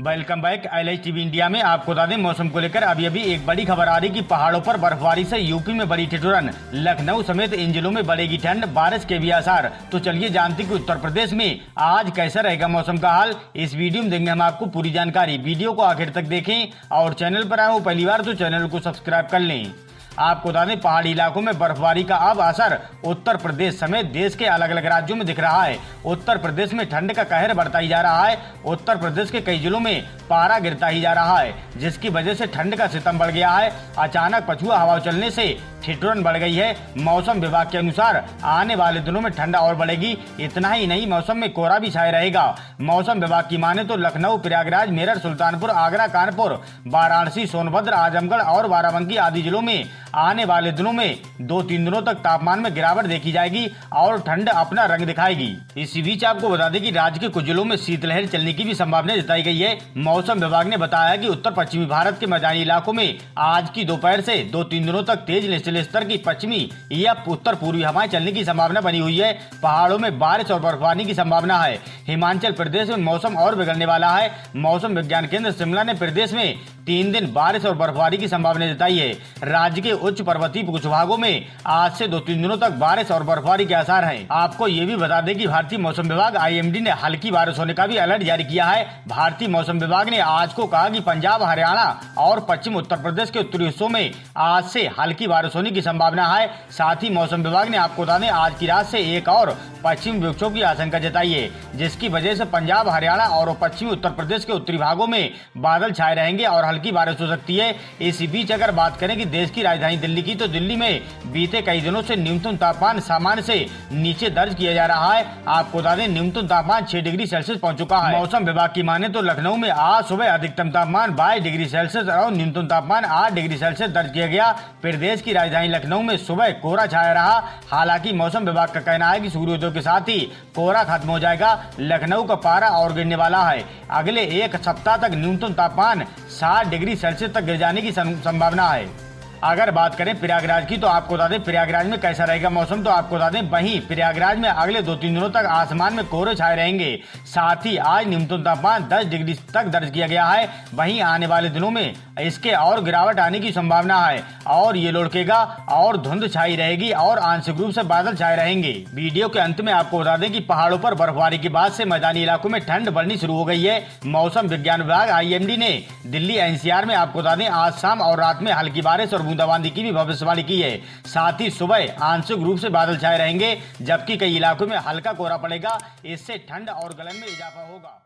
Welcome back LH TV India में। आपको बता दें मौसम को लेकर अभी एक बड़ी खबर आ रही कि पहाड़ों पर बर्फबारी से यूपी में बड़ी ठिठुरन, लखनऊ समेत इन जिलों में बढ़ेगी ठंड, बारिश के भी आसार। तो चलिए जानते कि उत्तर प्रदेश में आज कैसा रहेगा मौसम का हाल। इस वीडियो में देंगे हम आपको पूरी जानकारी। वीडियो को आखिर तक देखें और चैनल पर आए हो पहली बार तो चैनल को सब्सक्राइब कर लें। आपको बता दें पहाड़ी इलाकों में बर्फबारी का अब असर उत्तर प्रदेश समेत देश के अलग अलग राज्यों में दिख रहा है। उत्तर प्रदेश में ठंड का कहर बढ़ता ही जा रहा है। उत्तर प्रदेश के कई जिलों में पारा गिरता ही जा रहा है, जिसकी वजह से ठंड का सितम बढ़ गया है। अचानक पछुआ हवा चलने से ठिठुरन बढ़ गई है। मौसम विभाग के अनुसार आने वाले दिनों में ठंड और बढ़ेगी। इतना ही नहीं, मौसम में कोहरा भी छाया रहेगा। मौसम विभाग की माने तो लखनऊ, प्रयागराज, मेरठ, सुल्तानपुर, आगरा, कानपुर, वाराणसी, सोनभद्र, आजमगढ़ और बाराबंकी आदि जिलों में आने वाले दिनों में 2-3 दिनों तक तापमान में गिरावट देखी जाएगी और ठंड अपना रंग दिखाएगी। इसी बीच आपको बता दें कि राज्य के कुछ जिलों में शीतलहर चलने की भी संभावना जताई गई है। मौसम विभाग ने बताया कि उत्तर पश्चिमी भारत के मैदानी इलाकों में आज की दोपहर से 2-3 दिनों तक तेज निचले स्तर की पश्चिमी या उत्तर पूर्वी हवाएं चलने की संभावना बनी हुई है। पहाड़ों में बारिश और बर्फबारी की संभावना है। हिमाचल प्रदेश में मौसम और बिगड़ने वाला है। मौसम विज्ञान केंद्र शिमला ने प्रदेश में 3 दिन बारिश और बर्फबारी की संभावना जताई है। राज्य के उच्च पर्वतीय कुछ भागों में आज से 2-3 दिनों तक बारिश और बर्फबारी के आसार हैं। आपको ये भी बता दें कि भारतीय मौसम विभाग IMD ने हल्की बारिश होने का भी अलर्ट जारी किया है। भारतीय मौसम विभाग ने आज को कहा कि पंजाब, हरियाणा और पश्चिम उत्तर प्रदेश के उत्तरी हिस्सों में आज से हल्की बारिश होने की संभावना है। साथ ही मौसम विभाग ने आपको बता दें आज की रात से एक और पश्चिमी विक्षोभ की आशंका जताई है, जिसकी वजह से पंजाब, हरियाणा और पश्चिमी उत्तर प्रदेश के उत्तरी भागों में बादल छाए रहेंगे और हल्की बारिश हो सकती है। इसी बीच अगर बात करें कि देश की राजधानी दिल्ली की, तो दिल्ली में बीते कई दिनों से न्यूनतम तापमान सामान्य से नीचे दर्ज किया जा रहा है। आपको बता दें न्यूनतम तापमान 6 डिग्री सेल्सियस पहुंच चुका है। मौसम विभाग की माने तो लखनऊ में आज सुबह अधिकतम तापमान 22 डिग्री सेल्सियस और न्यूनतम तापमान 8 डिग्री सेल्सियस दर्ज किया गया। प्रदेश की राजधानी लखनऊ में सुबह कोहरा छाया रहा। हालांकि मौसम विभाग का कहना है कि सूर्योदय के साथ ही कोहरा खत्म हो जाएगा। लखनऊ का पारा और गिरने वाला है। अगले एक सप्ताह तक न्यूनतम तापमान 60 डिग्री सेल्सियस तक गिर जाने की संभावना है। अगर बात करें प्रयागराज की, तो आपको बता दें प्रयागराज में कैसा रहेगा मौसम। तो आपको बता दें वहीं प्रयागराज में अगले 2-3 दिनों तक आसमान में कोहरे छाए रहेंगे। साथ ही आज न्यूनतम तापमान 10 डिग्री तक दर्ज किया गया है। वहीं आने वाले दिनों में इसके और गिरावट आने की संभावना है और ये लुढ़केगा और धुंध छाई रहेगी और आंशिक रूप से बादल छाए रहेंगे। वीडियो के अंत में आपको बता दें कि पहाड़ों पर बर्फबारी के बाद से मैदानी इलाकों में ठंड बढ़नी शुरू हो गई है। मौसम विज्ञान विभाग IMD ने दिल्ली NCR में आपको बता दें आज शाम और रात में हल्की बारिश और बूंदाबांदी की भी भविष्यवाणी की है। साथ ही सुबह आंशिक रूप से बादल छाए रहेंगे, जबकि कई इलाकों में हल्का कोहरा पड़ेगा। इससे ठंड और गलन में इजाफा होगा।